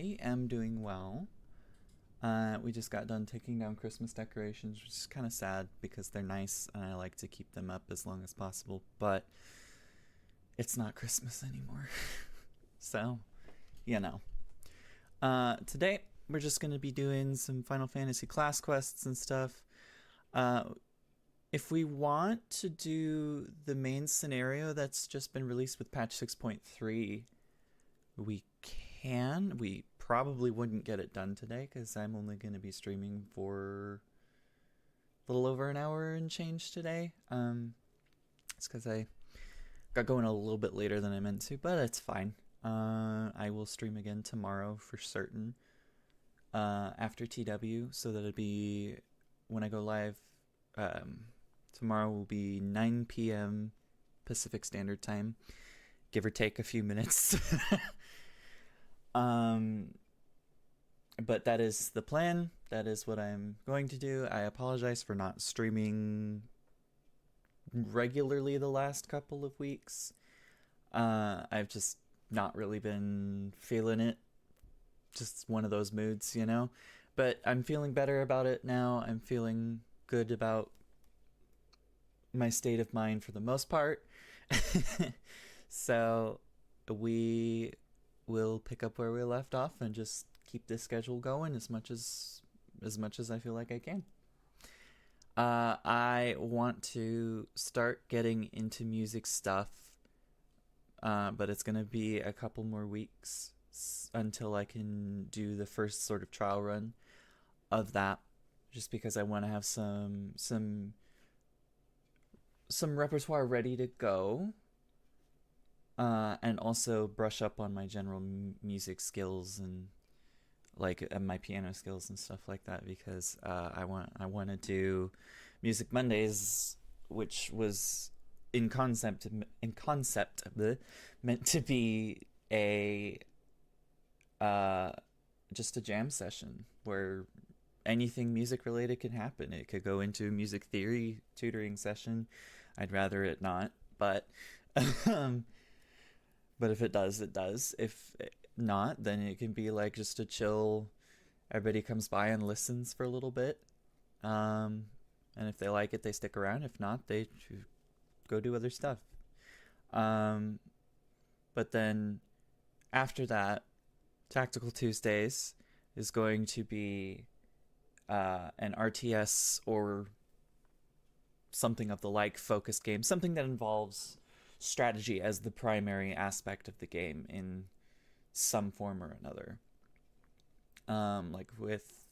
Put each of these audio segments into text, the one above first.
I am doing well. We just got done taking down Christmas decorations, which is kind of sad because they're nice and I like to keep them up as long as possible, but it's not Christmas anymore. So, you know. Today, we're just going to be doing some Final Fantasy class quests and stuff. If we want to do the main scenario that's just been released with patch 6.3, we can. We probably wouldn't get it done today because I'm only going to be streaming for a little over an hour and change today. It's because I got going a little bit later than I meant to, but it's fine. I will stream again tomorrow for certain after TW, so that it'll be when I go live. Tomorrow will be 9 p.m. Pacific Standard Time, give or take a few minutes. But that is the plan. That is what I'm going to do. I apologize for not streaming regularly the last couple of weeks. I've just not really been feeling it. Just one of those moods, you know? But I'm feeling better about it now. I'm feeling good about my state of mind for the most part. So we will pick up where we left off and just keep this schedule going as much as I feel like I can. I want to start getting into music stuff, but it's gonna be a couple more weeks until I can do the first sort of trial run of that, just because I want to have some repertoire ready to go, and also brush up on my general music skills and like my piano skills and stuff like that, because I want to do Music Mondays, which was in concept meant to be a just a jam session where anything music related can happen. It could go into a music theory tutoring session. I'd rather it not, but but if it does, it does. If not, then it can be like just a chill, everybody comes by and listens for a little bit, and if they like it, they stick around. If not, they go do other stuff. But then after that, Tactical Tuesdays is going to be an RTS or something of the like focused game, something that involves strategy as the primary aspect of the game in some form or another. Like with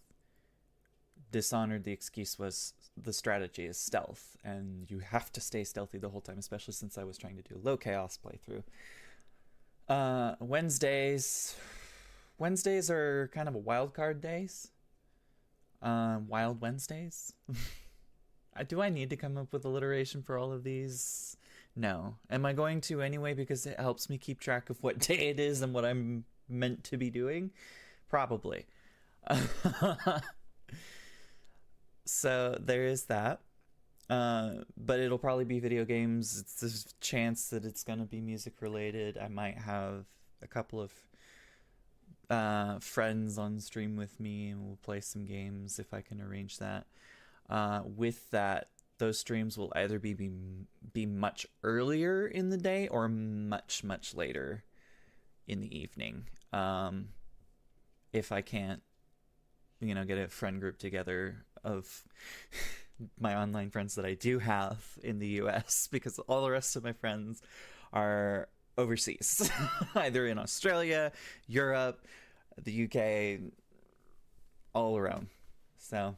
Dishonored, the excuse was the strategy is stealth, and you have to stay stealthy the whole time, especially since I was trying to do a low chaos playthrough. Wednesdays are kind of a wild card days. Wild Wednesdays. Do I need to come up with alliteration for all of these? No. Am I going to anyway because it helps me keep track of what day it is and what I'm meant to be doing? Probably. So there is that. But it'll probably be video games. There's a chance that it's going to be music related. I might have a couple of friends on stream with me and we'll play some games if I can arrange that. With that, those streams will either be much earlier in the day or much later in the evening. If I can't, get a friend group together of my online friends that I do have in the US, because all the rest of my friends are overseas, either in Australia, Europe, the UK, all around. So,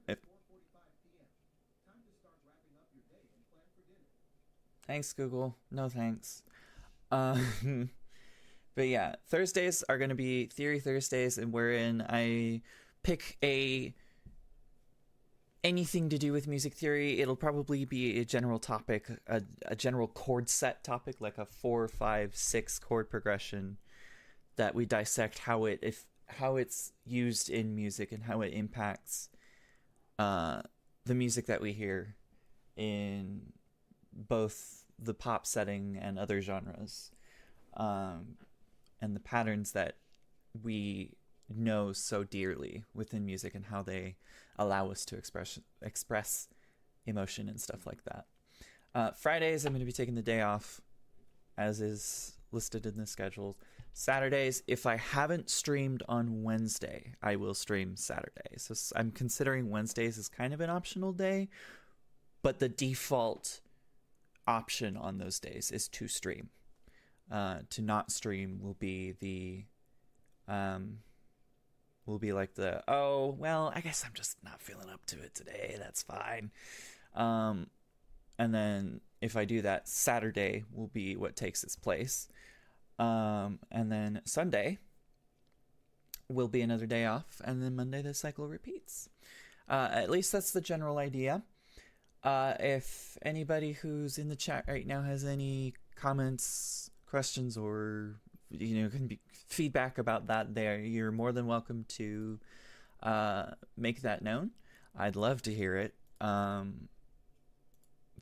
if, thanks, Google. No thanks. But yeah, Thursdays are going to be Theory Thursdays, and wherein I pick anything to do with music theory. It'll probably be a general topic, a general chord set topic, like a 4, 5, 6 chord progression that we dissect how it's used in music and how it impacts the music that we hear in both the pop setting and other genres. and the patterns that we know so dearly within music and how they allow us to express emotion and stuff like that. Fridays, I'm going to be taking the day off, as is listed in the schedule. Saturdays, if I haven't streamed on Wednesday, I will stream Saturday. So I'm considering Wednesdays as kind of an optional day, but the default option on those days is to stream. To not stream will be like the, oh, well, I guess I'm just not feeling up to it today. That's fine. And then if I do that, Saturday will be what takes its place. And then Sunday will be another day off. And then Monday, the cycle repeats. At least that's the general idea. If anybody who's in the chat right now has any comments, questions, or can be feedback about that, you're more than welcome to make that known. I'd love to hear it. So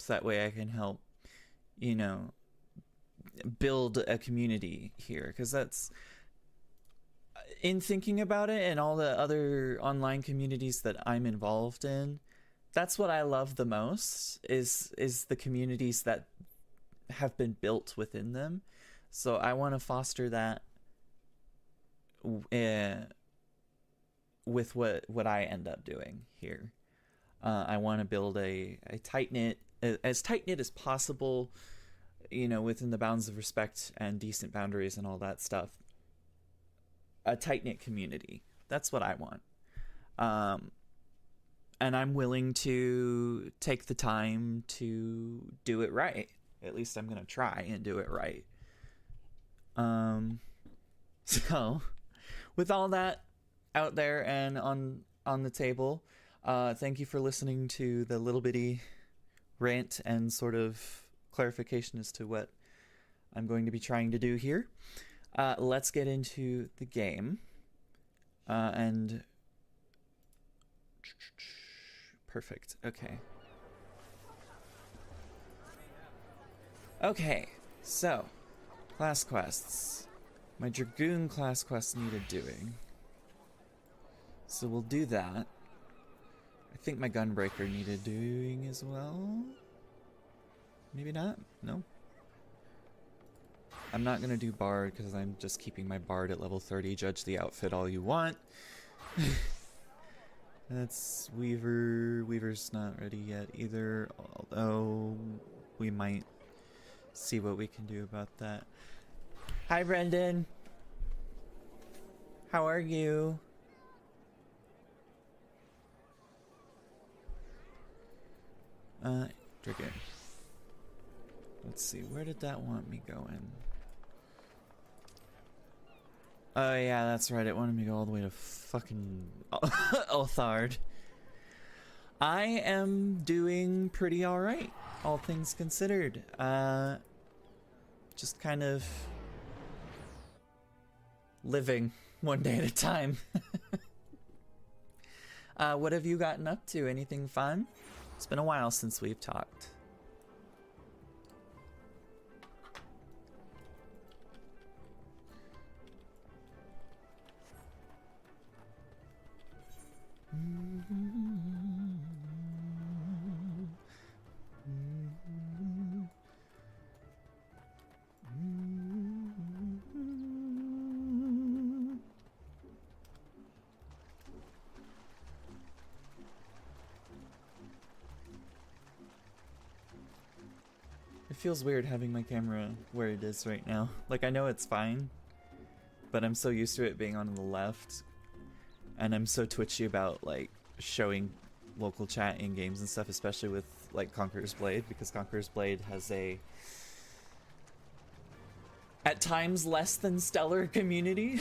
that way I can help, build a community here, because that's, in thinking about it and all the other online communities that I'm involved in, that's what I love the most, is the communities that have been built within them. So I want to foster that with what I end up doing here. I want to build a tight-knit, as tight-knit as possible, within the bounds of respect and decent boundaries and all that stuff. A tight-knit community. That's what I want. And I'm willing to take the time to do it right. At least I'm going to try and do it right. So, with all that out there and on the table, thank you for listening to the little bitty rant and sort of clarification as to what I'm going to be trying to do here. Let's get into the game. And perfect. Okay, so class quests. My Dragoon class quest needed doing, so we'll do that. I think my Gunbreaker needed doing as well. Maybe not? No. I'm not gonna do Bard because I'm just keeping my Bard at level 30. Judge the outfit all you want. That's Weaver. Weaver's not ready yet either, although we might see what we can do about that. Hi, Brendan. How are you? Dragoon. Let's see, where did that want me going? Oh yeah, that's right, it wanted me to go all the way to fucking Othard. I am doing pretty alright, all things considered. Just kind of living one day at a time. What have you gotten up to? Anything fun? It's been a while since we've talked. It feels weird having my camera where it is right now. Like, I know it's fine, but I'm so used to it being on the left, and I'm so twitchy about, like, showing local chat in games and stuff, especially with, like, Conqueror's Blade, because Conqueror's Blade has a, at times, less than stellar community.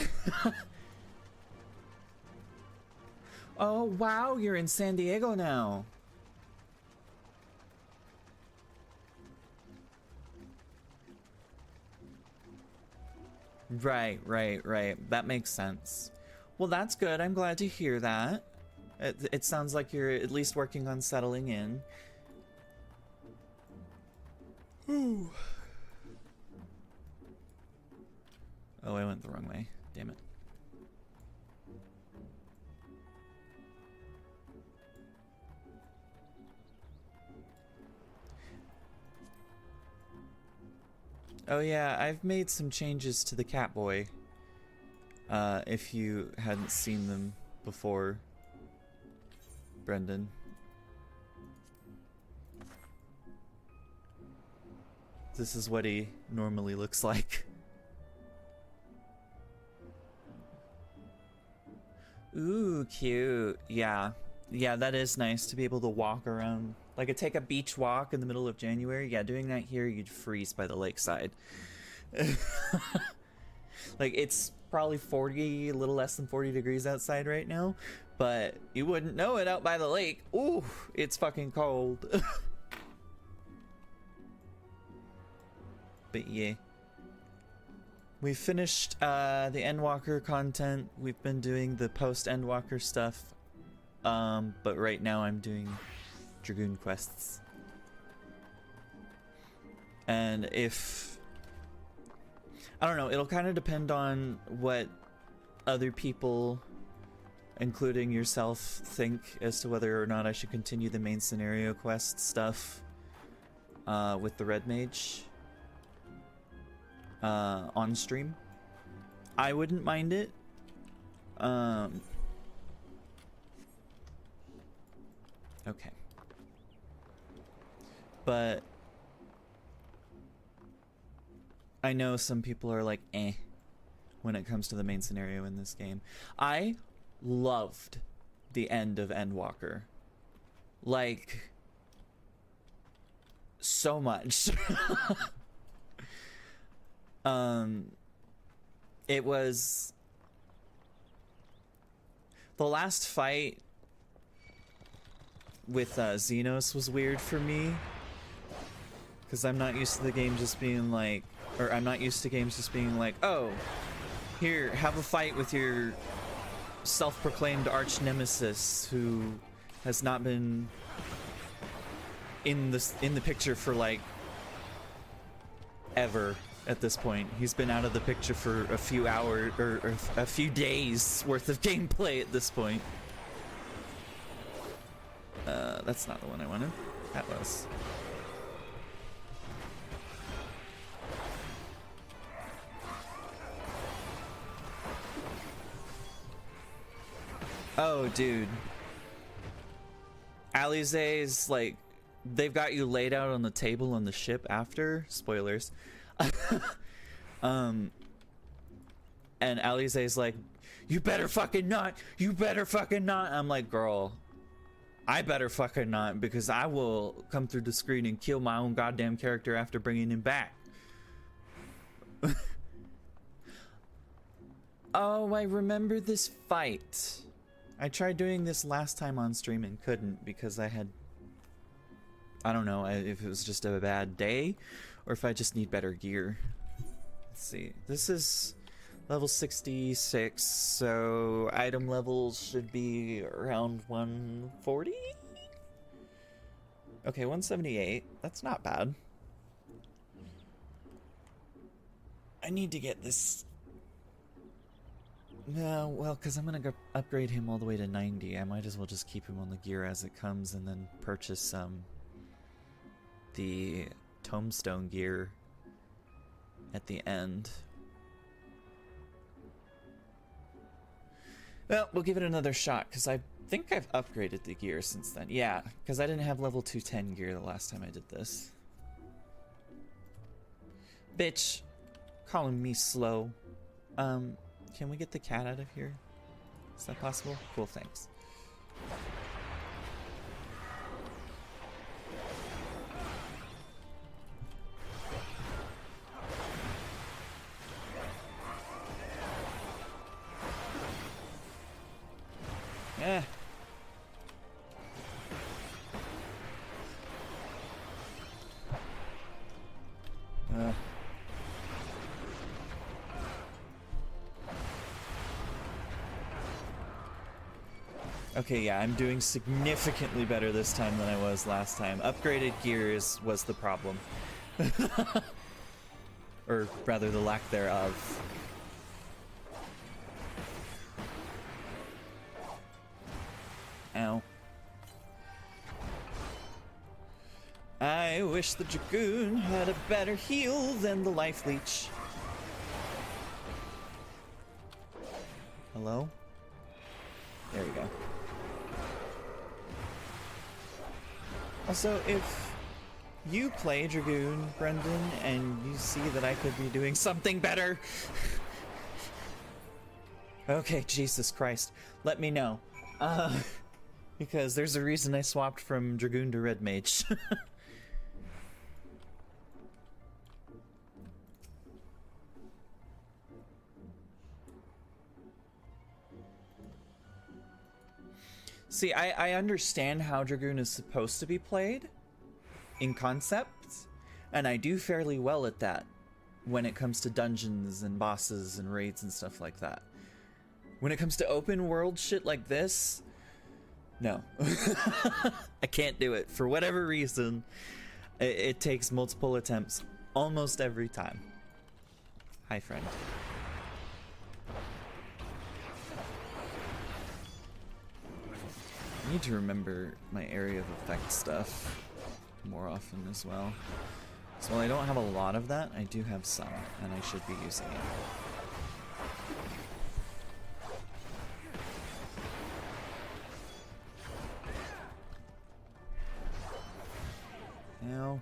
Oh, wow, you're in San Diego now. Right. That makes sense. Well, that's good. I'm glad to hear that. It sounds like you're at least working on settling in. Ooh. Oh, I went the wrong way. Damn it. Oh yeah, I've made some changes to the Catboy. If you hadn't seen them before, Brendan. This is what he normally looks like. Ooh, cute. Yeah. Yeah, that is nice to be able to walk around. Like, take a beach walk in the middle of January. Yeah, doing that here, you'd freeze by the lakeside. Like, it's probably 40, a little less than 40 degrees outside right now, but you wouldn't know it out by the lake. Ooh, it's fucking cold. But yeah. We finished the Endwalker content. We've been doing the post-Endwalker stuff. But right now I'm doing Dragoon quests. And if... I don't know, it'll kind of depend on what other people, including yourself, think as to whether or not I should continue the main scenario quest stuff with the Red Mage on stream. I wouldn't mind it. Okay. But I know some people are like, eh, when it comes to the main scenario in this game. I loved the end of Endwalker. Like, so much. It was... The last fight with Xenos was weird for me. Because I'm not used to the game just being like... Or I'm not used to games just being like, oh, here, have a fight with your self-proclaimed arch nemesis who has not been in the picture for like ever at this point. He's been out of the picture for a few hours or a few days worth of gameplay at this point. That's not the one I wanted. That was. Oh, dude. Alize's, like, they've got you laid out on the table on the ship after. Spoilers. And Alize's like, you better fucking not. You better fucking not. I'm like, girl, I better fucking not, because I will come through the screen and kill my own goddamn character after bringing him back. Oh, I remember this fight. I tried doing this last time on stream and couldn't because I don't know if it was just a bad day or if I just need better gear. Let's see. This is level 66, so item levels should be around 140? Okay, 178. That's not bad. I need to get this... No, well, because I'm going to upgrade him all the way to 90. I might as well just keep him on the gear as it comes and then purchase the tombstone gear at the end. Well, we'll give it another shot, because I think I've upgraded the gear since then. Yeah, because I didn't have level 210 gear the last time I did this. Bitch, calling me slow. Can we get the cat out of here? Is that possible? Cool, thanks. Eh. Okay, yeah, I'm doing significantly better this time than I was last time. Upgraded gears was the problem. Or rather, the lack thereof. wish the Dragoon had a better heal than the Life Leech. Hello? There you go. Also, if you play Dragoon, Brendan, and you see that I could be doing something better, okay, Jesus Christ, let me know. Because there's a reason I swapped from Dragoon to Red Mage. See, I understand how Dragoon is supposed to be played in concept, and I do fairly well at that when it comes to dungeons and bosses and raids and stuff like that. When it comes to open world shit like this, no. I can't do it for whatever reason. It takes multiple attempts almost every time. Hi, friend. I need to remember my area of effect stuff more often as well. So while I don't have a lot of that, I do have some, and I should be using it. Now.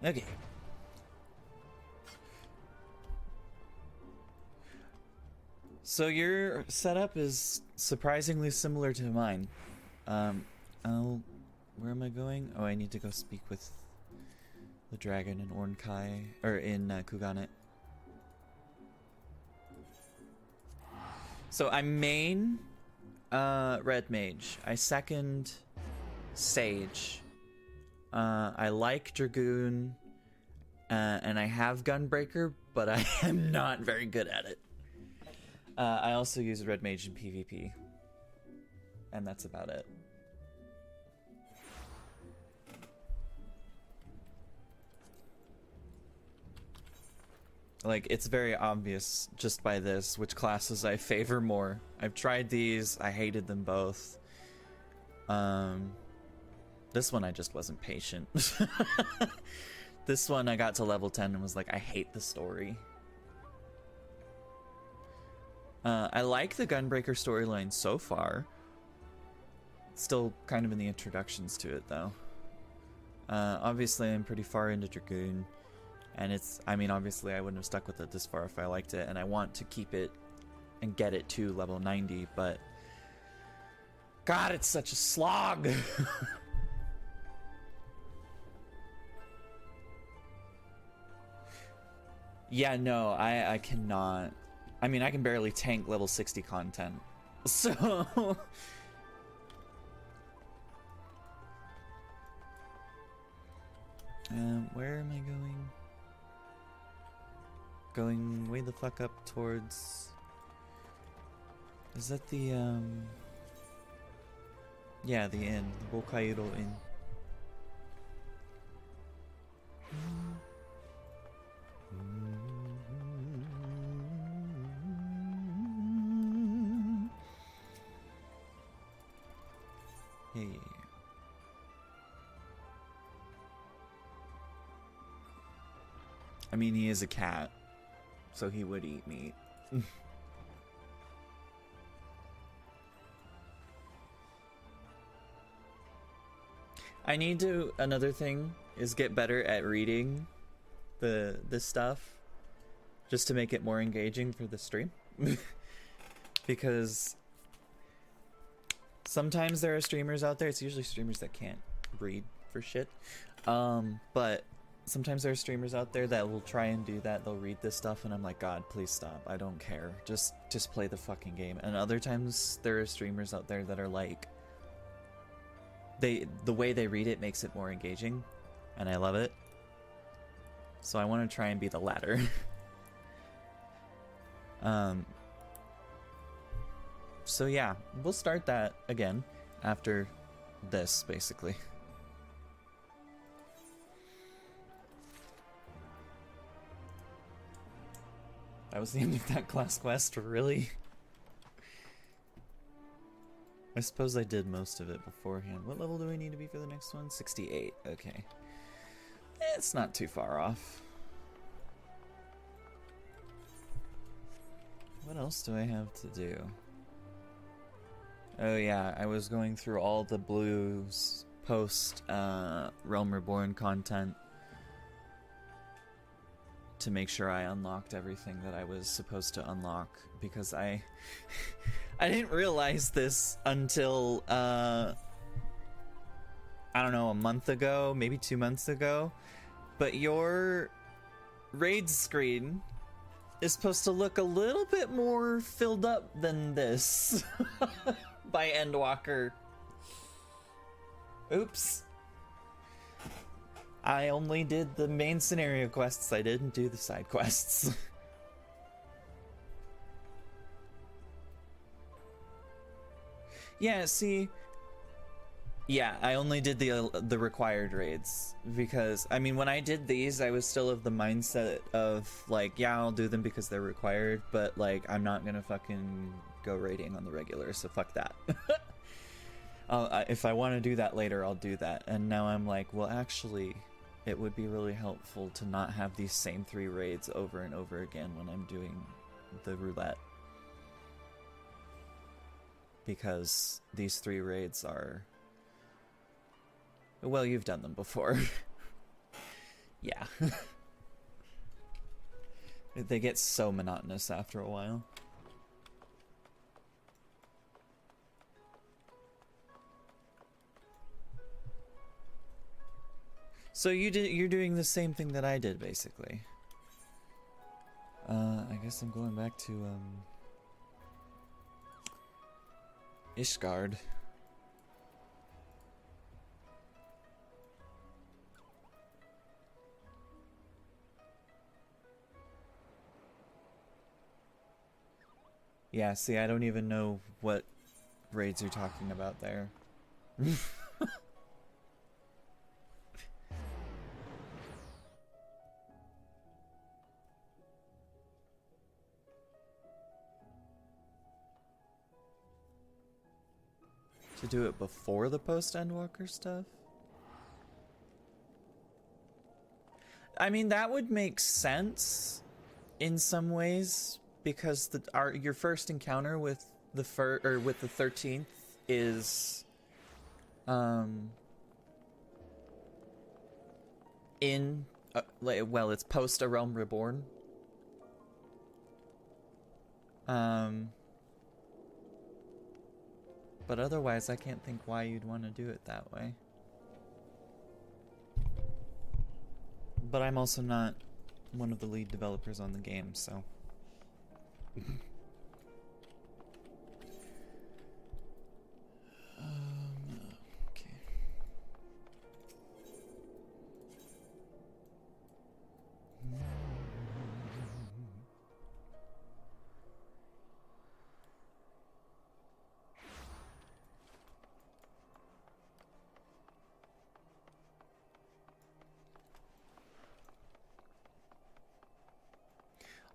Okay. So your setup is surprisingly similar to mine. Where am I going? Oh, I need to go speak with the dragon in Ornkai, or in Kuganet. So I main Red Mage. I second Sage. I like Dragoon, and I have Gunbreaker, but I am not very good at it. I also use Red Mage in PvP, and that's about it. Like, it's very obvious just by this which classes I favor more. I've tried these, I hated them both. This one I just wasn't patient. This one I got to level 10 and was like, I hate the story. I like the Gunbreaker storyline so far. Still kind of in the introductions to it though. Obviously I'm pretty far into Dragoon. And it's, I mean, obviously I wouldn't have stuck with it this far if I liked it, and I want to keep it and get it to level 90, but God, it's such a slog. Yeah, no, I cannot. I mean, I can barely tank level 60 content. So where am I going? Going way the fuck up towards... Is that the, yeah, the inn. The Bokairo Inn. Hey. I mean, he is a cat, so he would eat meat. I need to, another thing is get better at reading this stuff just to make it more engaging for the stream. Because sometimes there are streamers out there, it's usually streamers that can't read for shit, but sometimes there are streamers out there that will try and do that. They'll read this stuff and I'm like, God, please stop. I don't care. Just play the fucking game. And other times there are streamers out there that are like, the way they read it makes it more engaging, and I love it. So I want to try and be the latter. So yeah, we'll start that again after this, basically. That was the end of that class quest, really? I suppose I did most of it beforehand. What level do I need to be for the next one? 68, okay. It's not too far off. What else do I have to do? Oh yeah, I was going through all the Blues post Realm Reborn content to make sure I unlocked everything that I was supposed to unlock, because I didn't realize this until I don't know, a month ago, maybe 2 months ago, but your raid screen is supposed to look a little bit more filled up than this by Endwalker. Oops. I only did the main scenario quests, I didn't do the side quests. Yeah, see, yeah, I only did the required raids, because, I mean, when I did these, I was still of the mindset of, like, yeah, I'll do them because they're required, but, like, I'm not gonna fucking go raiding on the regular, so fuck that. If I want to do that later, I'll do that. And now I'm like, well, actually, it would be really helpful to not have these same 3 raids over and over again when I'm doing the roulette. Because these 3 raids are... Well, you've done them before. Yeah. They get so monotonous after a while. So you're doing the same thing that I did, basically. I guess I'm going back to, Ishgard. Yeah, see, I don't even know what raids you're talking about there. To do it before the post-Endwalker stuff? I mean, that would make sense in some ways, because your first encounter with the 13th is well, it's post A Realm Reborn. But otherwise, I can't think why you'd want to do it that way. But I'm also not one of the lead developers on the game, so... okay.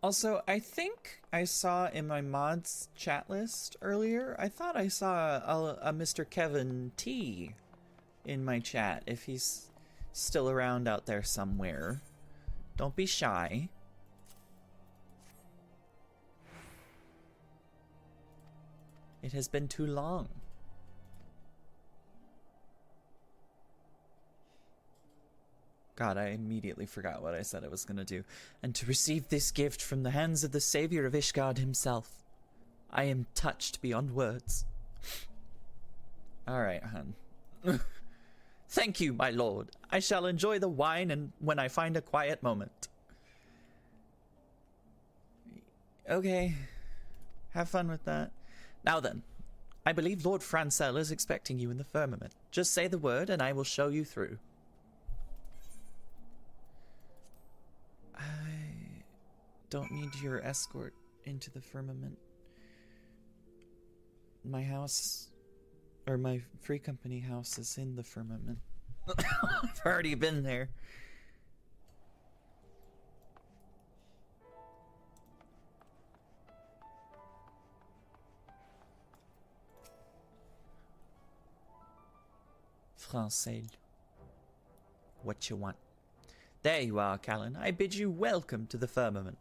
Also, I think I saw in my mods chat list earlier, I thought I saw a Mr. Kevin T in my chat, if he's still around out there somewhere. Don't be shy. It has been too long. God, I immediately forgot what I said I was gonna do. And to receive this gift from the hands of the savior of Ishgard himself. I am touched beyond words. Alright, hun. Thank you, my lord. I shall enjoy the wine and when I find a quiet moment. Okay. Have fun with that. Now then, I believe Lord Francel is expecting you in the firmament. Just say the word and I will show you through. I don't need your escort into the firmament. My house, or my free company house, is in the firmament. I've already been there. Francais. What you want? There you are, Callan. I bid you welcome to the firmament.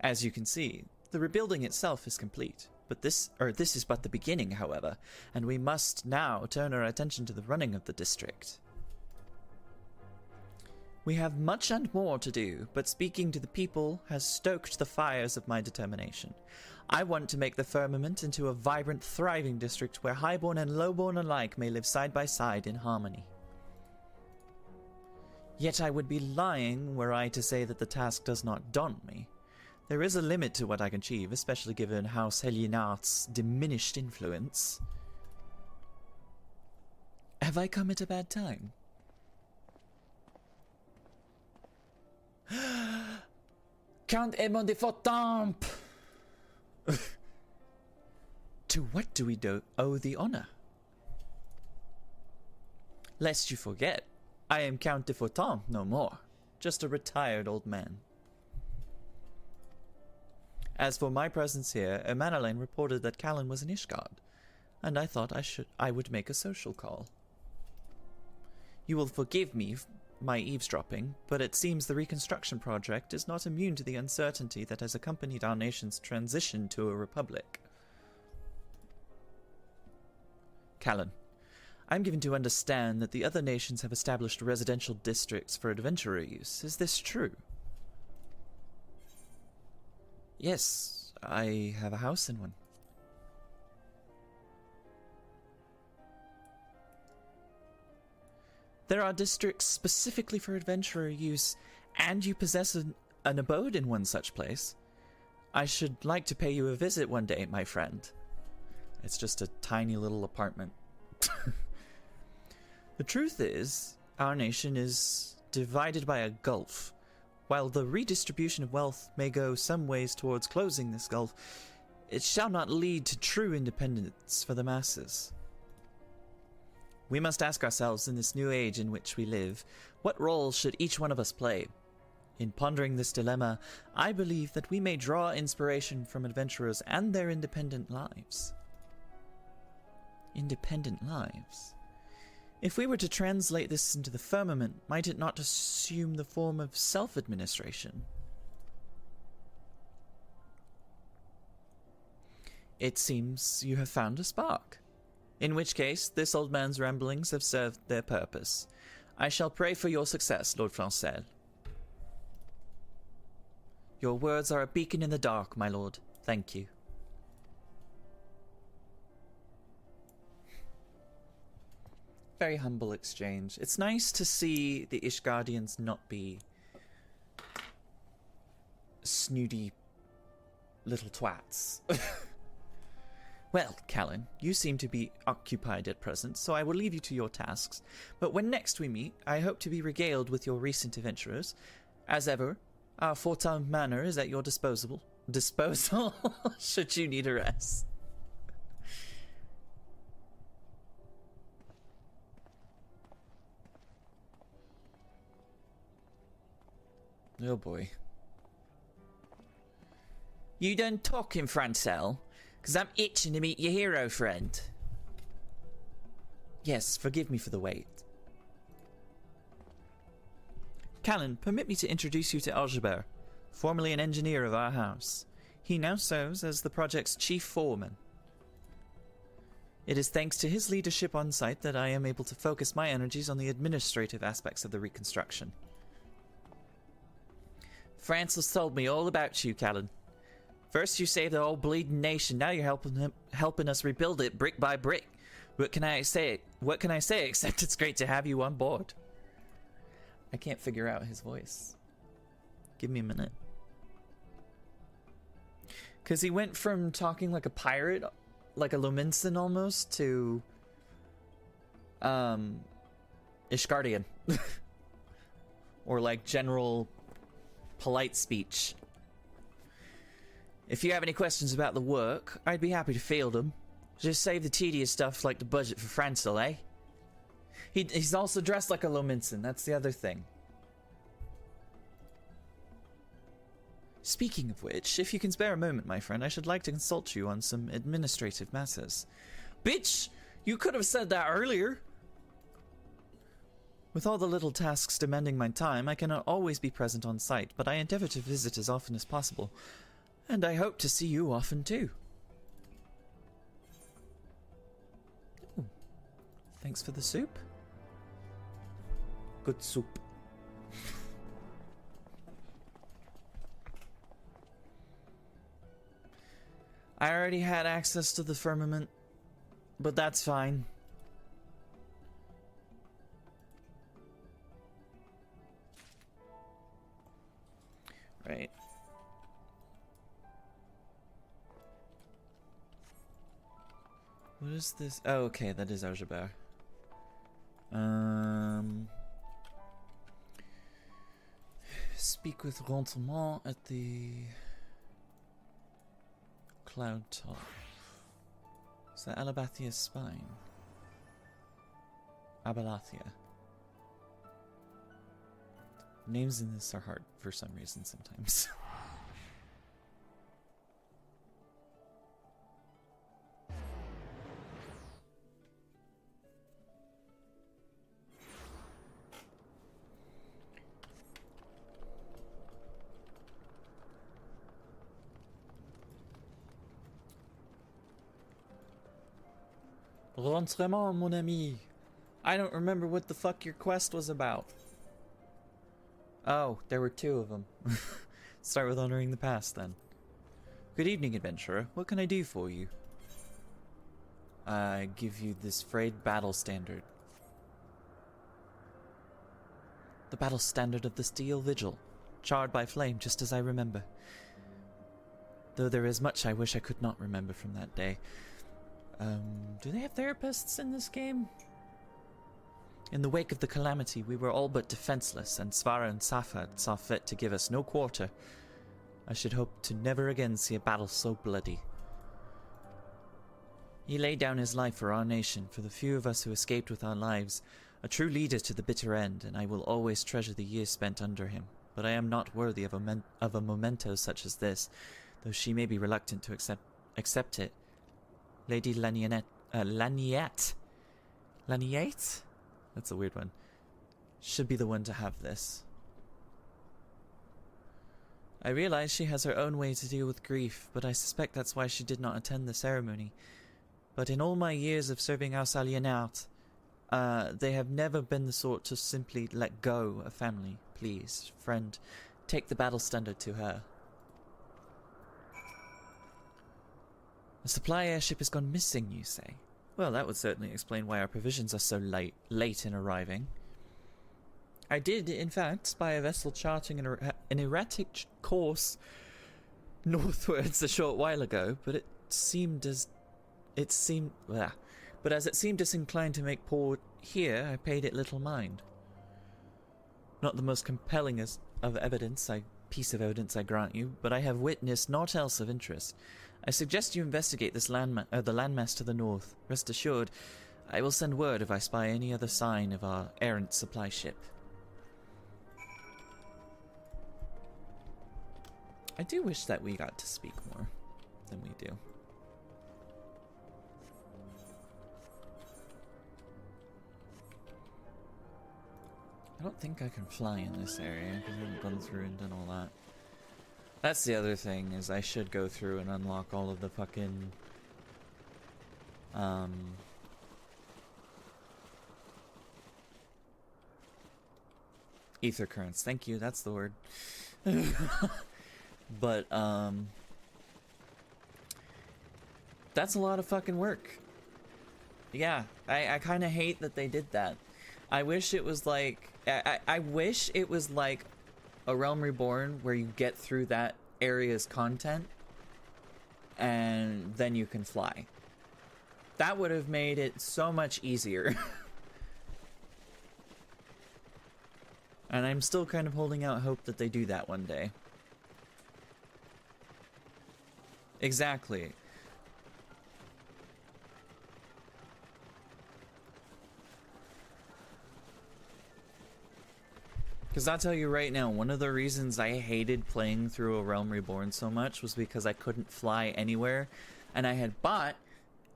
As you can see, the rebuilding itself is complete, but this is but the beginning, however, and we must now turn our attention to the running of the district. We have much and more to do, but speaking to the people has stoked the fires of my determination. I want to make the firmament into a vibrant, thriving district where highborn and lowborn alike may live side by side in harmony. Yet I would be lying were I to say that the task does not daunt me. There is a limit to what I can achieve, especially given House Helianart's diminished influence. Have I come at a bad time? Count Aymon de Fortamp! To what do we owe the honor? Lest you forget, I am Count de Fortamp no more, just a retired old man. As for my presence here, Emanalain reported that Callan was an Ishgard, and I thought I would make a social call. You will forgive me my eavesdropping, but it seems the reconstruction project is not immune to the uncertainty that has accompanied our nation's transition to a republic. Callan, I'm given to understand that the other nations have established residential districts for adventurer use. Is this true? Yes, I have a house in one. There are districts specifically for adventurer use, and you possess an abode in one such place. I should like to pay you a visit one day, my friend. It's just a tiny little apartment. The truth is, our nation is divided by a gulf. While the redistribution of wealth may go some ways towards closing this gulf, it shall not lead to true independence for the masses. We must ask ourselves in this new age in which we live, what role should each one of us play? In pondering this dilemma, I believe that we may draw inspiration from adventurers and their independent lives. Independent lives? If we were to translate this into the firmament, might it not assume the form of self-administration? It seems you have found a spark. In which case, this old man's ramblings have served their purpose. I shall pray for your success, Lord Francel. Your words are a beacon in the dark, my lord. Thank you. Very humble exchange. It's nice to see the Ishgardians not be snooty little twats. Well, Callan, you seem to be occupied at present, so I will leave you to your tasks. But when next we meet, I hope to be regaled with your recent adventures. As ever, our Fortam Manor is at your disposal, should you need a rest. Oh boy. You done talking, Francel? Because I'm itching to meet your hero friend. Yes, forgive me for the wait. Callan, permit me to introduce you to Algebert, formerly an engineer of our house. He now serves as the project's chief foreman. It is thanks to his leadership on site that I am able to focus my energies on the administrative aspects of the reconstruction. Francis told me all about you, Callan. First you saved the whole bleeding nation, now you're helping us rebuild it brick by brick. What can I say except it's great to have you on board? I can't figure out his voice. Give me a minute. Because he went from talking like a pirate, like a Lominson almost, to Ishgardian. Or like general polite speech. If you have any questions about the work, I'd be happy to field them. Just save the tedious stuff like the budget for Francel, eh? He's also dressed like a Lominson, that's the other thing. Speaking of which, if you can spare a moment, my friend, I should like to consult you on some administrative matters. Bitch! You could have said that earlier! With all the little tasks demanding my time, I cannot always be present on site, but I endeavor to visit as often as possible. And I hope to see you often too. Ooh. Thanks for the soup. Good soup. I already had access to the firmament, but that's fine. Right. What is this? Oh, okay, that is Algebert. Speak with Rentement at the Cloud Top. Is that Alabathia's spine? Abalathia. Names in this are hard for some reason sometimes. Rentrement, mon ami. I don't remember what the fuck your quest was about. Oh, there were two of them. Start with honoring the past, then. Good evening, adventurer. What can I do for you? I give you this frayed battle standard. The battle standard of the Steel Vigil. Charred by flame, just as I remember. Though there is much I wish I could not remember from that day. Do they have therapists in this game? In the wake of the calamity, we were all but defenseless, and Svara and Safad saw fit to give us no quarter. I should hope to never again see a battle so bloody. He laid down his life for our nation, for the few of us who escaped with our lives, a true leader to the bitter end, and I will always treasure the years spent under him. But I am not worthy of a memento such as this, though she may be reluctant to accept it. Lady Laniette? Laniette? That's a weird one. Should be the one to have this. I realize she has her own way to deal with grief, but I suspect that's why she did not attend the ceremony. But in all my years of serving House Alienat, they have never been the sort to simply let go a family. Please, friend, take the battle standard to her. A supply airship has gone missing, you say? Well, that would certainly explain why our provisions are so late in arriving. I did, in fact, spy a vessel charting an erratic course northwards a short while ago, but as it seemed disinclined to make port here, I paid it little mind. Not the most compelling piece of evidence, I grant you, but I have witnessed naught else of interest. I suggest you investigate this the landmass to the north. Rest assured, I will send word if I spy any other sign of our errant supply ship. I do wish that we got to speak more than we do. I don't think I can fly in this area because I haven't gone through and done all that. That's the other thing, is I should go through and unlock all of the fucking ether currents. Thank you, that's the word. But that's a lot of fucking work. Yeah, I kind of hate that they did that. I wish it was like I wish it was like a Realm Reborn where you get through that area's content and then you can fly. That would have made it so much easier. And I'm still kind of holding out hope that they do that one day. Exactly. Because I'll tell you right now, one of the reasons I hated playing through A Realm Reborn so much was because I couldn't fly anywhere. And I had bought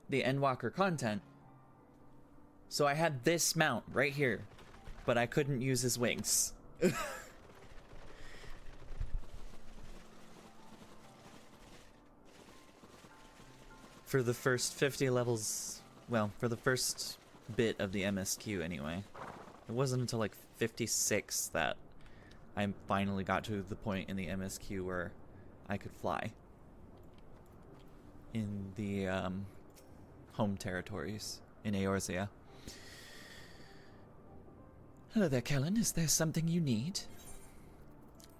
the Endwalker content. So I had this mount right here, but I couldn't use his wings. For the first 50 levels, well, for the first bit of the MSQ anyway. It wasn't until like 56 that I finally got to the point in the MSQ where I could fly in the home territories in Eorzea. Hello there, Kellen. Is there something you need?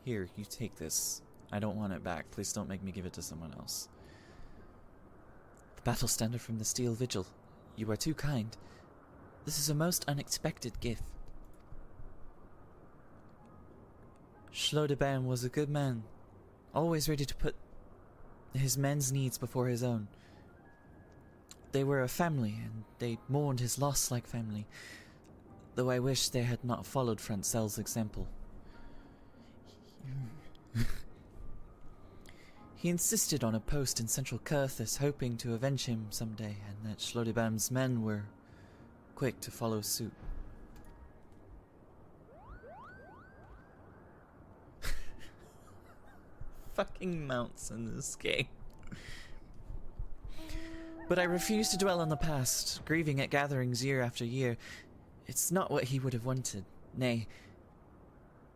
Here, you take this. I don't want it back. Please don't make me give it to someone else. The battle standard from the Steel Vigil. You are too kind. This is a most unexpected gift. Schlodebern was a good man, always ready to put his men's needs before his own. They were a family, and they mourned his loss like family, though I wish they had not followed Francel's example. He insisted on a post in central Kurthus, hoping to avenge him someday, and that Schlodebern's men were quick to follow suit. Fucking mounts in this game. But I refuse to dwell on the past, grieving at gatherings year after year. It's not what he would have wanted. Nay,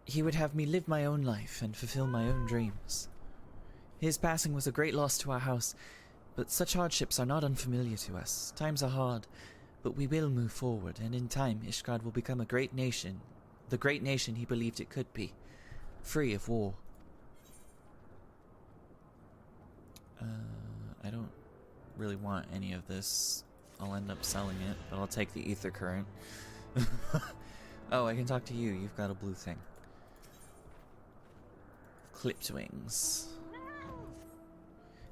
he would have me live my own life and fulfill my own dreams. His passing was a great loss to our house, but such hardships are not unfamiliar to us. Times are hard, but we will move forward, and in time Ishgard will become a great nation, the great nation he believed it could be, free of war. I don't really want any of this. I'll end up selling it, but I'll take the ether current. Oh, I can talk to you. You've got a blue thing. Clipped wings.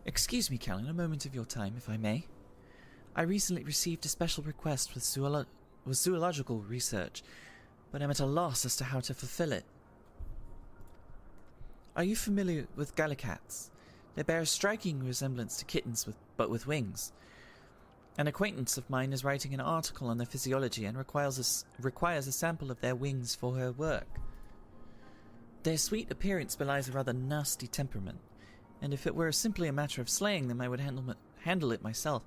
Excuse me, Callan, a moment of your time, if I may. I recently received a special request with zoological research, but I'm at a loss as to how to fulfill it. Are you familiar with gallicats? They bear a striking resemblance to kittens, but with wings. An acquaintance of mine is writing an article on their physiology and requires a sample of their wings for her work. Their sweet appearance belies a rather nasty temperament, and if it were simply a matter of slaying them, I would handle it myself.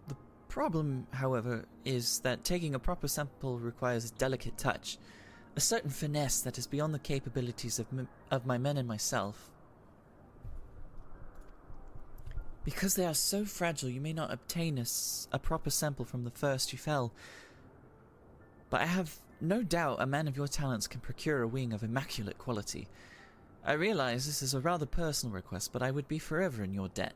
The problem, however, is that taking a proper sample requires a delicate touch, a certain finesse that is beyond the capabilities of my men and myself. Because they are so fragile, you may not obtain a proper sample from the first you fell. But I have no doubt a man of your talents can procure a wing of immaculate quality. I realize this is a rather personal request, but I would be forever in your debt.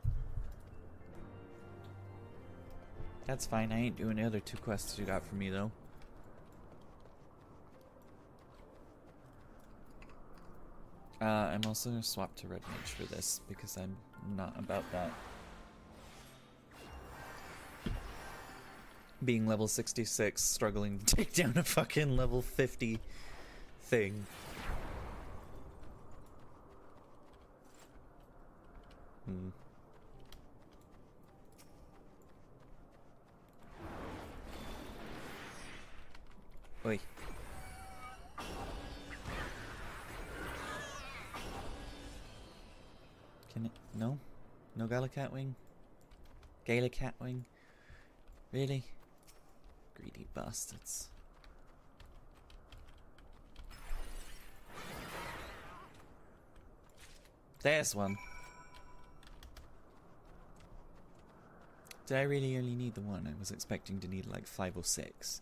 That's fine, I ain't doing the other 2 quests you got for me, though. I'm also going to swap to Red Mage for this, because I'm not about that. Being level 66, struggling to take down a fucking level 50 thing. Oi. Can it? No? No Gallicat wing? Gallicat wing? Really? Greedy bastards. There's one. Did I really only need the one? I was expecting to need like 5 or 6.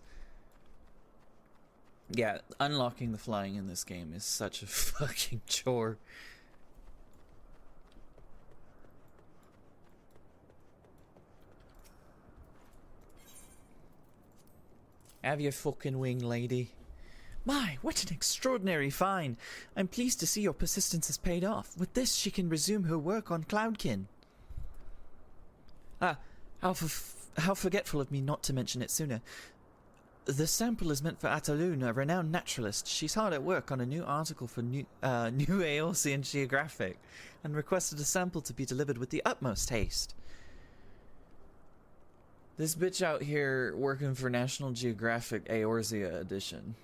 Yeah, unlocking the flying in this game is such a fucking chore. Have your fucking wing, lady. My, what an extraordinary find. I'm pleased to see your persistence has paid off. With this, she can resume her work on Cloudkin. Ah, how forgetful of me not to mention it sooner. The sample is meant for Atalun, a renowned naturalist. She's hard at work on a new article for New Eorzean Geographic, and requested a sample to be delivered with the utmost haste. This bitch out here working for National Geographic Eorzea edition.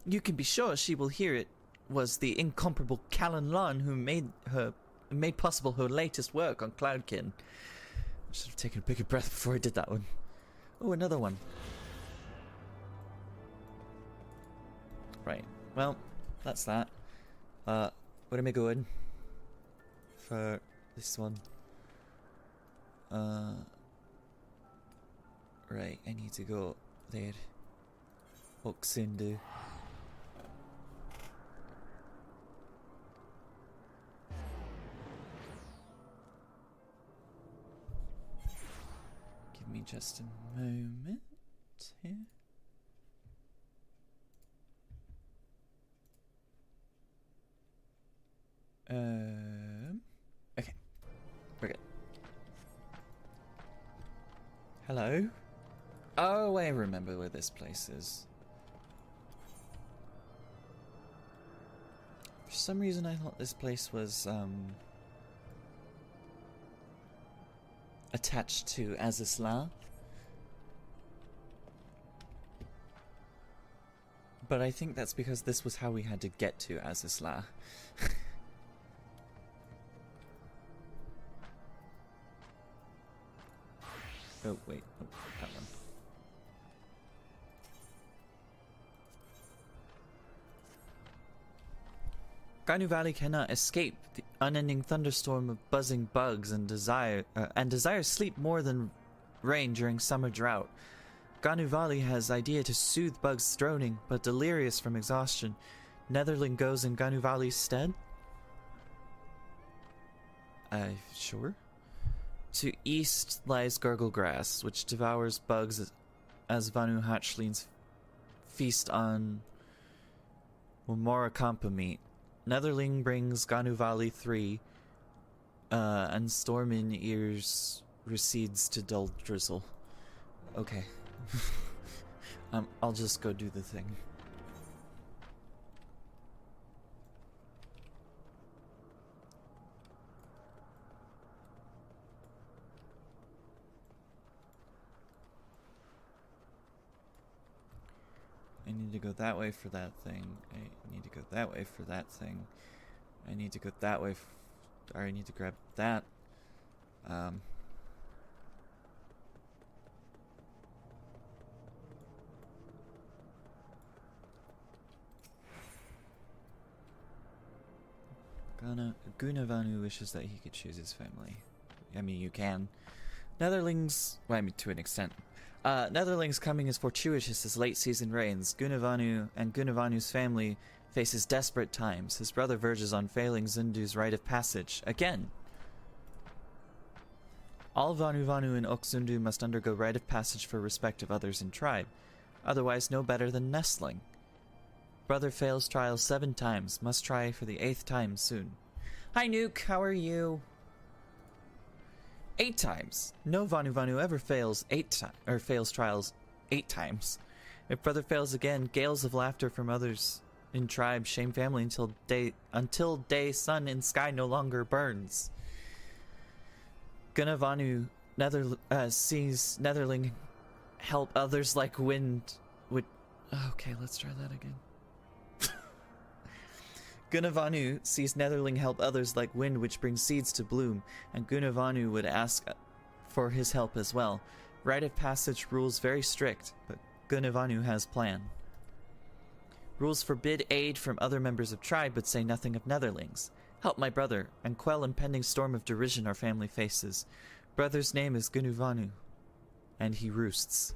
You can be sure she will hear it was the incomparable Callan Lon who made possible her latest work on Cloudkin. I should have taken a bigger breath before I did that one. Oh, another one. Right. Well, that's that. Where am I going? For this one. Right, I need to go there. Oxendu. Give me just a moment here. Okay. We're good. Hello? Oh, I remember where this place is. For some reason I thought this place was, attached to Azisla. But I think that's because this was how we had to get to Azisla. Oh, wait. Oh, that one. Gainu Valley cannot escape the unending thunderstorm of buzzing bugs and desires sleep more than rain during summer drought. Gainu Valley has idea to soothe bugs droning, but delirious from exhaustion. Netherling goes in Gainu Valley's stead? Sure. To east lies Gurgle Grass, which devours bugs as Vanu hatchlings feast on Wamarakampa meat. Netherling brings Gainu Valley 3, and Stormin Ears recedes to dull drizzle. Okay. I'll just go do the thing. I need to go that way for that thing. I need to go that way for that thing. I need to go that way. I need to grab that. Gunavanu wishes that he could choose his family. I mean, you can. Netherlings, well, I mean, to an extent. Netherlings coming as fortuitous as late season rains. Gunavanu and Gunavanu's family faces desperate times. His brother verges on failing Zundu's rite of passage. Again! All Vanu and Okzundu must undergo rite of passage for respect of others in tribe. Otherwise no better than nestling. Brother fails trial 7 times. Must try for the 8th time soon. Hi Nuke, how are you? 8 times. No Vanu ever fails fails trials 8 times. If brother fails again, gales of laughter from others in tribe shame family until day sun in sky no longer burns. Gunavanu sees Netherling help others like wind would. Okay, let's try that again. Gunavanu sees Netherling help others like wind which brings seeds to bloom, and Gunavanu would ask for his help as well. Rite of passage rules very strict, but Gunavanu has plan. Rules forbid aid from other members of tribe, but say nothing of Netherlings. Help my brother, and quell impending storm of derision our family faces. Brother's name is Gunavanu, and he roosts.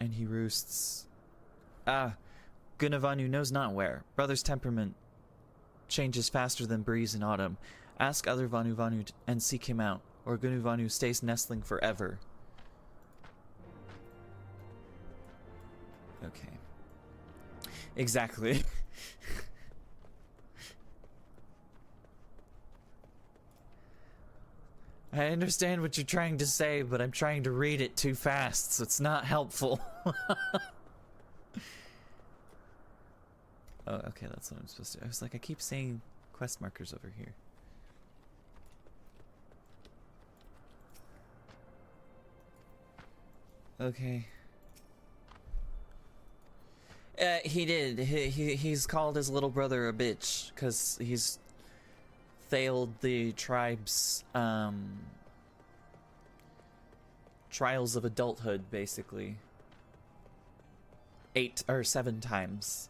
And he roosts. Gunavanu knows not where. Brother's temperament changes faster than breeze in autumn. Ask other Vanu and seek him out, or Gunavanu stays nestling forever. Okay. Exactly. I understand what you're trying to say, but I'm trying to read it too fast, so it's not helpful. Oh, okay, that's what I'm supposed to do. I was like, I keep seeing quest markers over here. Okay. He did. He's called his little brother a bitch because he's failed the tribe's trials of adulthood, basically. 8 or 7 times.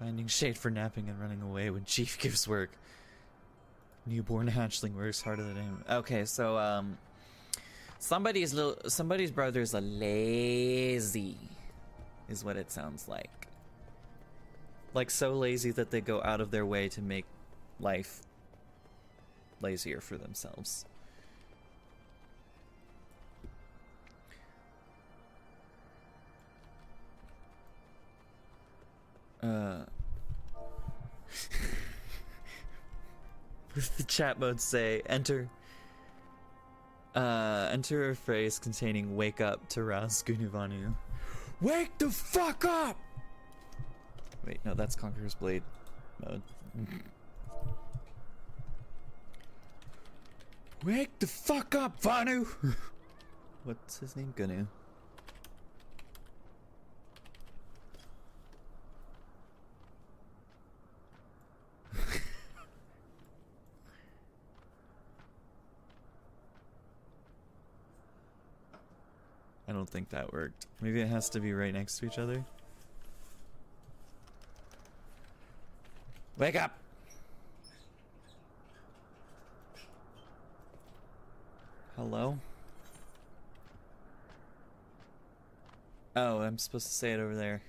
Finding shade for napping and running away when Chief gives work. Newborn hatchling works harder than him. Okay, so somebody's brother's a lazy, is what it sounds like. Like so lazy that they go out of their way to make life lazier for themselves. With the chat mode say, enter a phrase containing wake up to rouse Gunuvanu. Wake the fuck up! Wait, no, that's Conqueror's Blade mode. Wake the fuck up, Vanu! What's his name? Gunu. I don't think that worked. Maybe it has to be right next to each other. Wake up! Hello? Oh, I'm supposed to say it over there.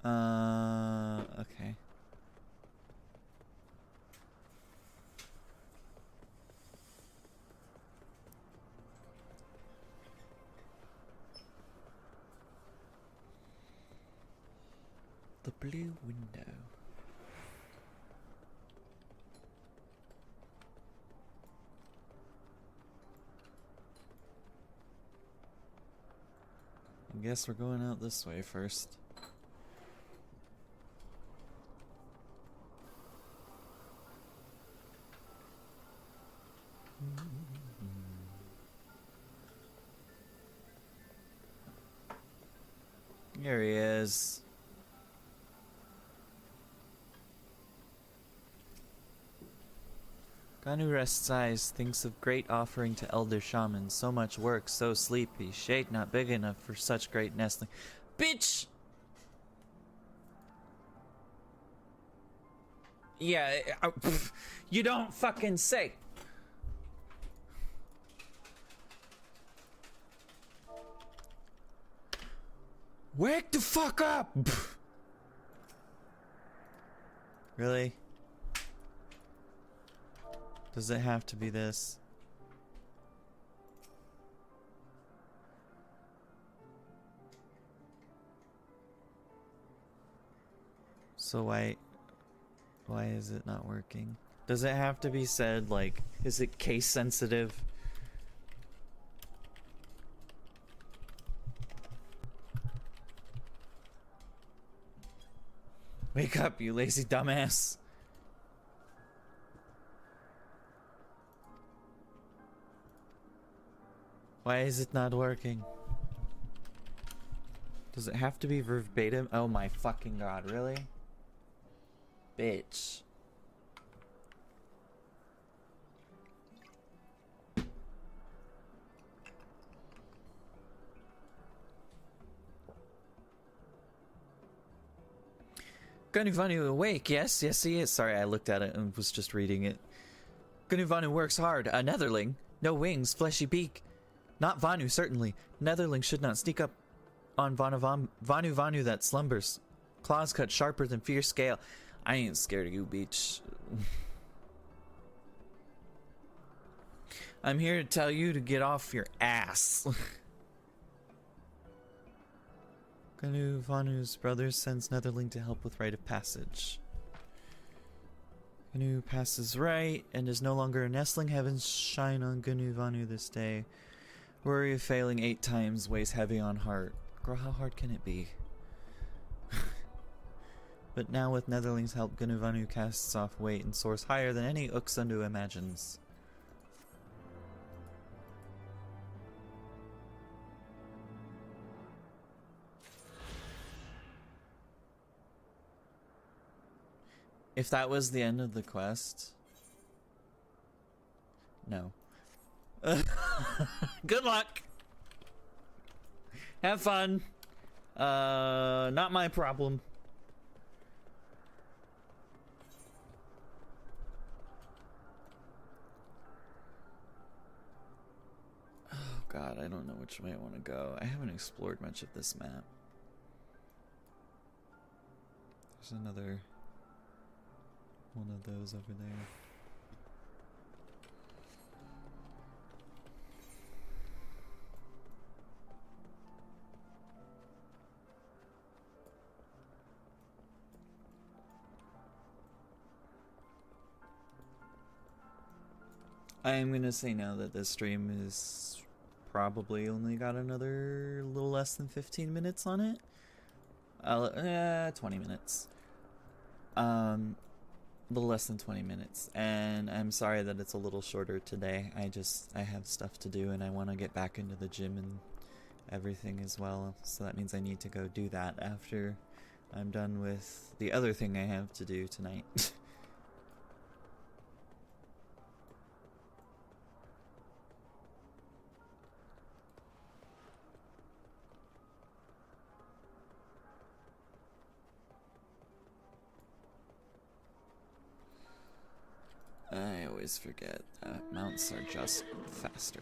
Okay. The blue window. I guess we're going out this way first. Here he is. Ganu rests eyes, thinks of great offering to elder shaman. So much work, so sleepy. Shade not big enough for such great nestling. Bitch! Yeah, you don't fucking say. Wake the fuck up! Really? Does it have to be this? So why is it not working? Does it have to be said, like, is it case sensitive? Wake up, you lazy dumbass. Why is it not working? Does it have to be verbatim? Oh my fucking god, really? Bitch. Gunuvanu awake, yes he is. Sorry, I looked at it and was just reading it. Gunuvanu works hard, a netherling. No wings, fleshy beak. Not Vanu, certainly. Netherling should not sneak up on Vanu that slumbers. Claws cut sharper than fierce scale. I ain't scared of you, bitch. I'm here to tell you to get off your ass. Vanu's brother sends Netherling to help with rite of passage. Ganu passes right and is no longer a nestling. Heavens shine on Vanu this day. Worry of failing 8 times weighs heavy on heart. Girl, how hard can it be? But now with Netherling's help, Gunuvanu casts off weight and soars higher than any Uxundu imagines. If that was the end of the quest... No. Good luck! Have fun! Not my problem. Oh god, I don't know which way I want to go. I haven't explored much of this map. There's another one of those over there. I am gonna say now that this stream is probably only got another little less than 15 minutes on it. 20 minutes. A little less than 20 minutes. And I'm sorry that it's a little shorter today. I have stuff to do and I want to get back into the gym and everything as well. So that means I need to go do that after I'm done with the other thing I have to do tonight. I always forget that mounts are just faster.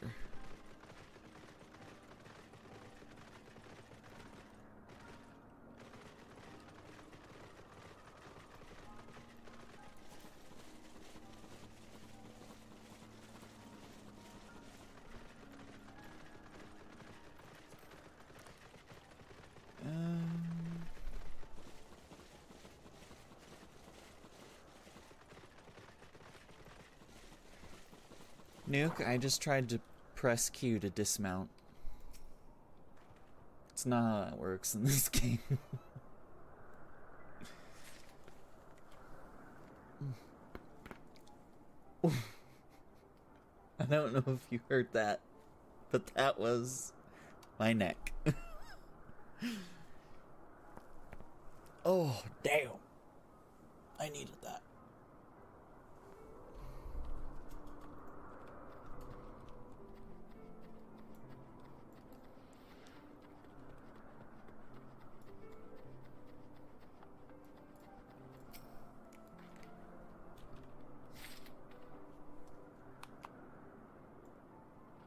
Nuke, I just tried to press Q to dismount. It's not how that works in this game. I don't know if you heard that, but that was my neck. Oh, damn. I needed that.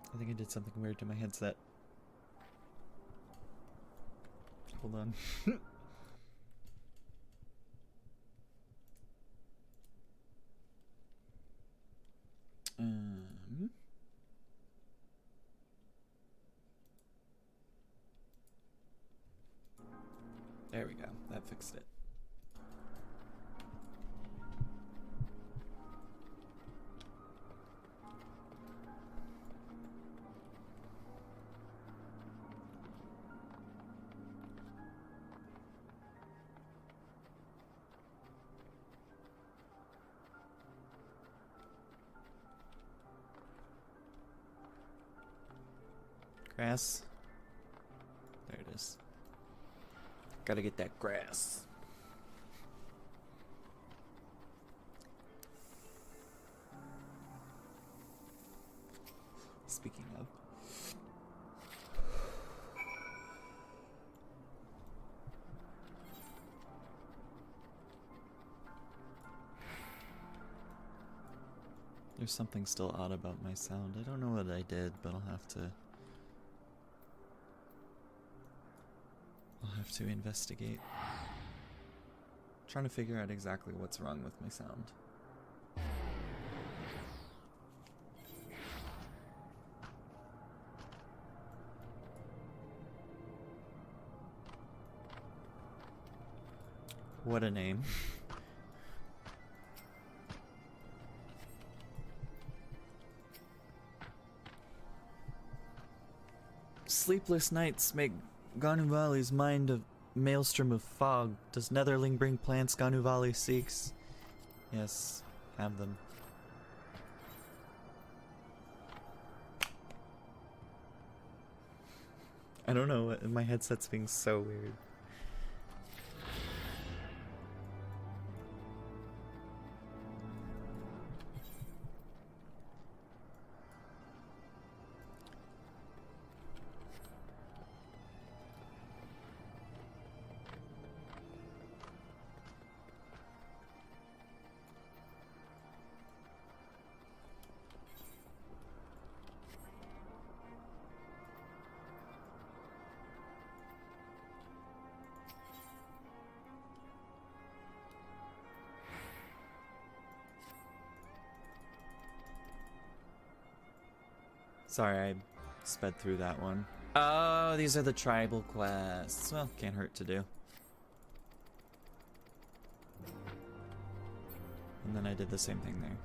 I think I did something weird to my headset. Hold on. There we go. That fixed it. Grass. There it is. Gotta get that grass. Speaking of. There's something still odd about my sound. I don't know what I did, but I'll have to investigate. Trying to figure out exactly what's wrong with my sound. What a name. Sleepless nights make Ganuvali's mind Maelstrom of Fog. Does Netherling bring plants Ganuvali seeks? Yes, have them. I don't know, my headset's being so weird. Sorry, I sped through that one. Oh, these are the tribal quests. Well, can't hurt to do. And then I did the same thing there.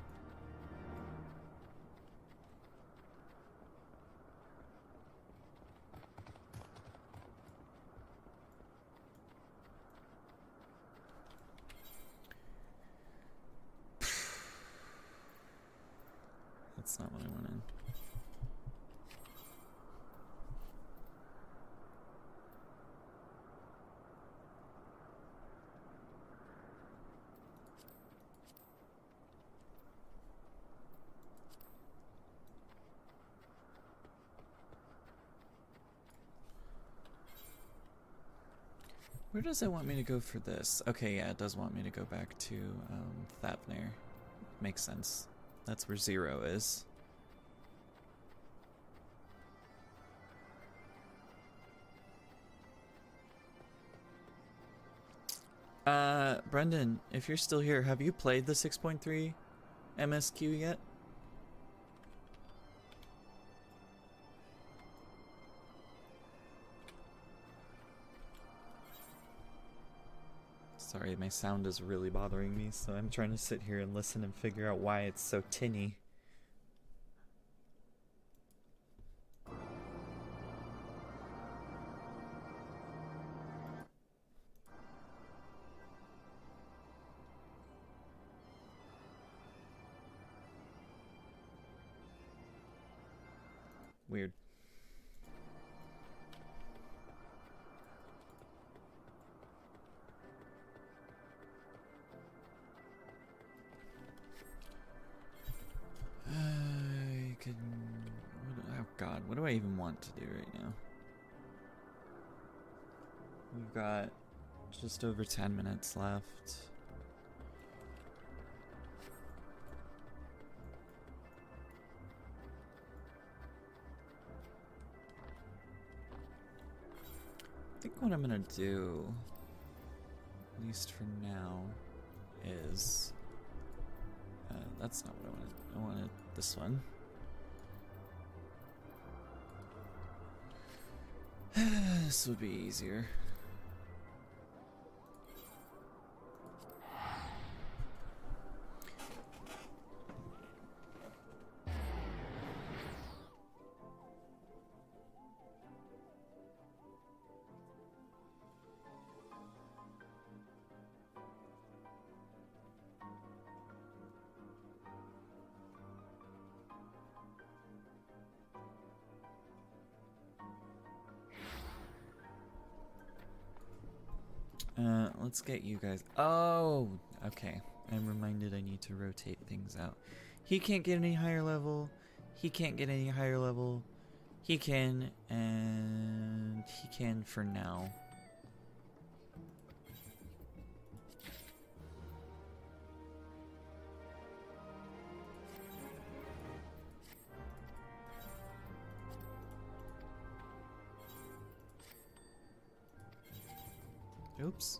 That's not what I wanted. Where does it want me to go for this? Okay, yeah, it does want me to go back to Thapnir. Makes sense. That's where 0 is. Brendan, if you're still here, have you played the 6.3 MSQ yet? Sorry, my sound is really bothering me, so I'm trying to sit here and listen and figure out why it's so tinny. Weird. I can... Oh god, what do I even want to do right now? We've got just over 10 minutes left. I think what I'm gonna do, at least for now, is... that's not what I wanted. I wanted this one. This would be easier. Let's get you guys. Oh, okay. I'm reminded I need to rotate things out. He can't get any higher level. He can't get any higher level. He can, and he can for now. Oops.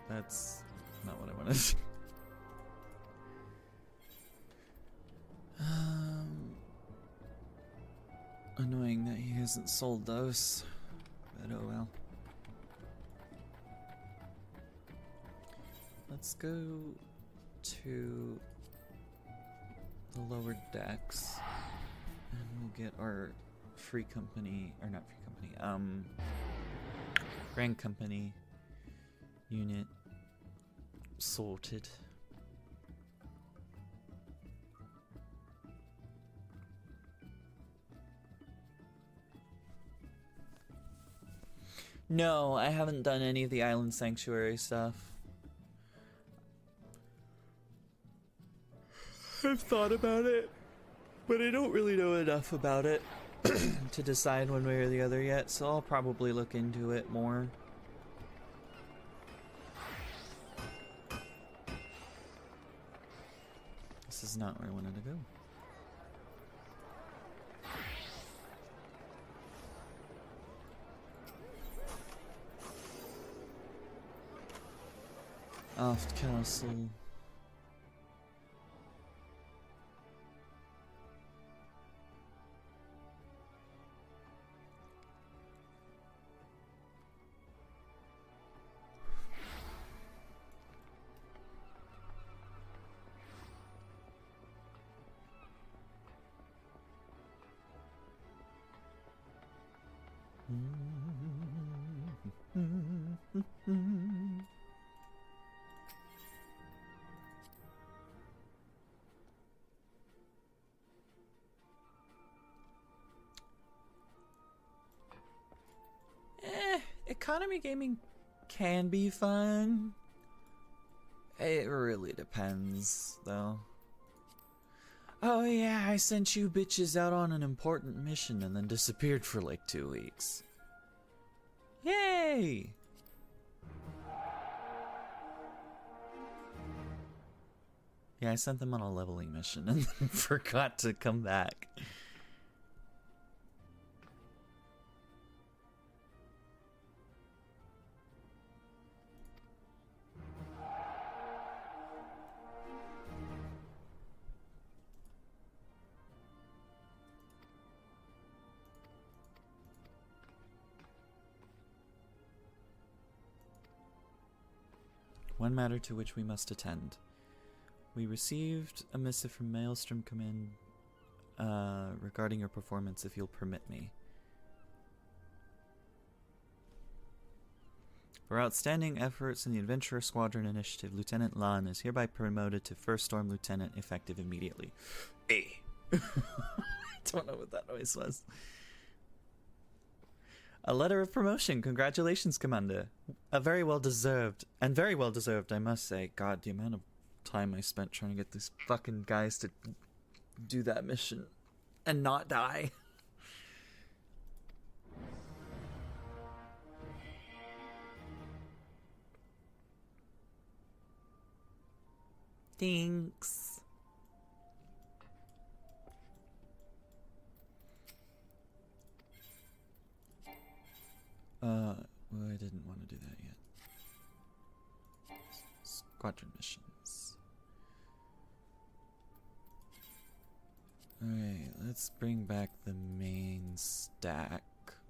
That's not what I wanted. Annoying that he hasn't sold those, but oh well. Let's go to the lower decks. we'll get our free company, or not free company, Grand Company unit sorted. No, I haven't done any of the Island Sanctuary stuff. I've thought about it, but I don't really know enough about it to decide one way or the other yet, so I'll probably look into it more. This is not where I wanted to go. Aft Castle. Economy gaming can be fun. It really depends, though. Oh yeah, I sent you bitches out on an important mission and then disappeared for like 2 weeks. Yay! Yeah, I sent them on a leveling mission and then forgot to come back. One matter to which we must attend. We received a missive from Maelstrom Command regarding your performance, if you'll permit me. For outstanding efforts in the Adventurer Squadron Initiative, Lieutenant Lan is hereby promoted to First Storm Lieutenant, effective immediately. Hey. I don't know what that noise was. A letter of promotion. Congratulations, Commander. Very well deserved, I must say. God, the amount of time I spent trying to get these fucking guys to do that mission and not die. Thanks. Well, I didn't want to do that yet. Squadron missions. Alright, let's bring back the main stack,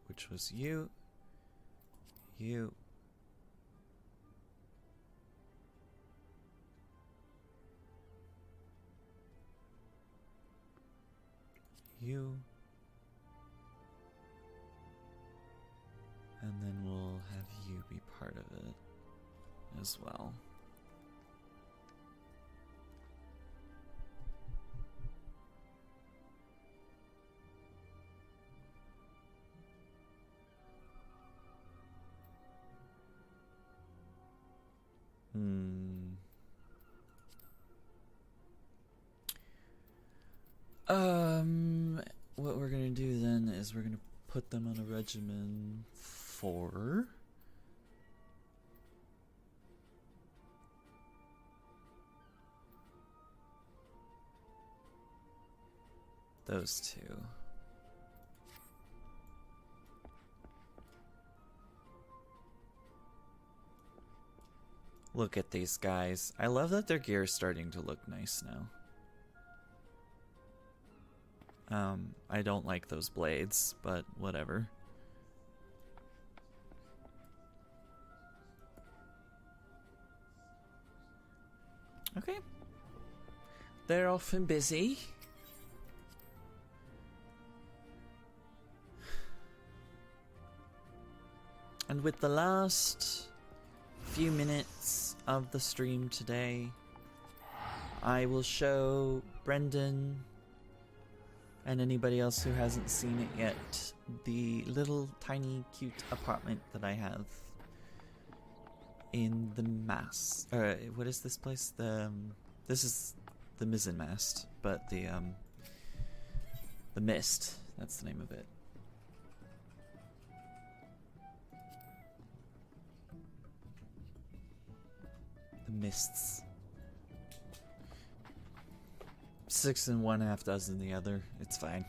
which was you, you, you, and then we'll have you be part of it as well. What we're gonna do then is we're gonna put them on a regimen for those two. Look at these guys. I love that their gear is starting to look nice now. I don't like those blades, but whatever. Okay. They're off and busy. And with the last few minutes of the stream today, I will show Brendan and anybody else who hasn't seen it yet the little tiny cute apartment that I have in the mast. What is this place? This is the mizzen mast, but the mist. That's the name of it. The mists. 6 and 1/2 dozen the other. It's fine.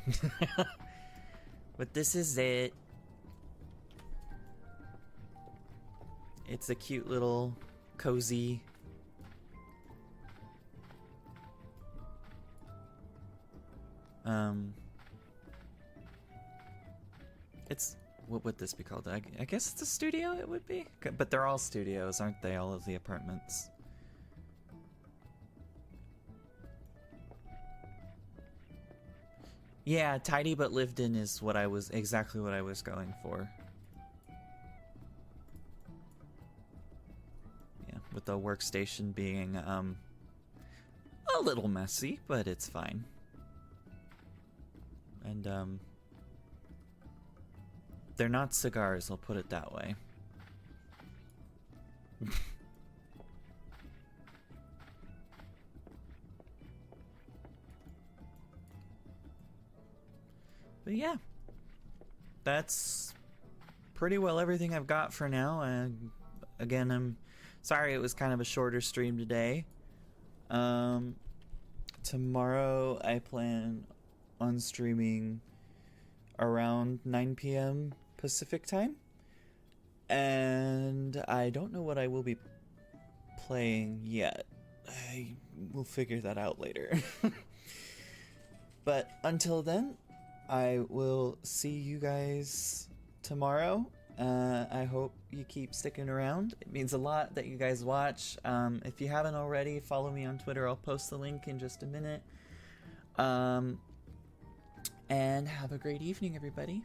But this is it. It's a cute little cozy it's, what would this be called? I guess it's a studio, it would be? But they're all studios, aren't they? All of the apartments. Yeah, tidy but lived in is exactly what I was going for. Yeah, with the workstation being a little messy, but it's fine. And they're not cigars, I'll put it that way. But yeah, that's pretty well everything I've got for now. And again, I'm sorry it was kind of a shorter stream today. Tomorrow I plan on streaming around 9 p.m. Pacific time. And I don't know what I will be playing yet. I will figure that out later. But until then, I will see you guys tomorrow. I hope you keep sticking around. It means a lot that you guys watch. If you haven't already, follow me on Twitter. I'll post the link in just a minute. And have a great evening, everybody.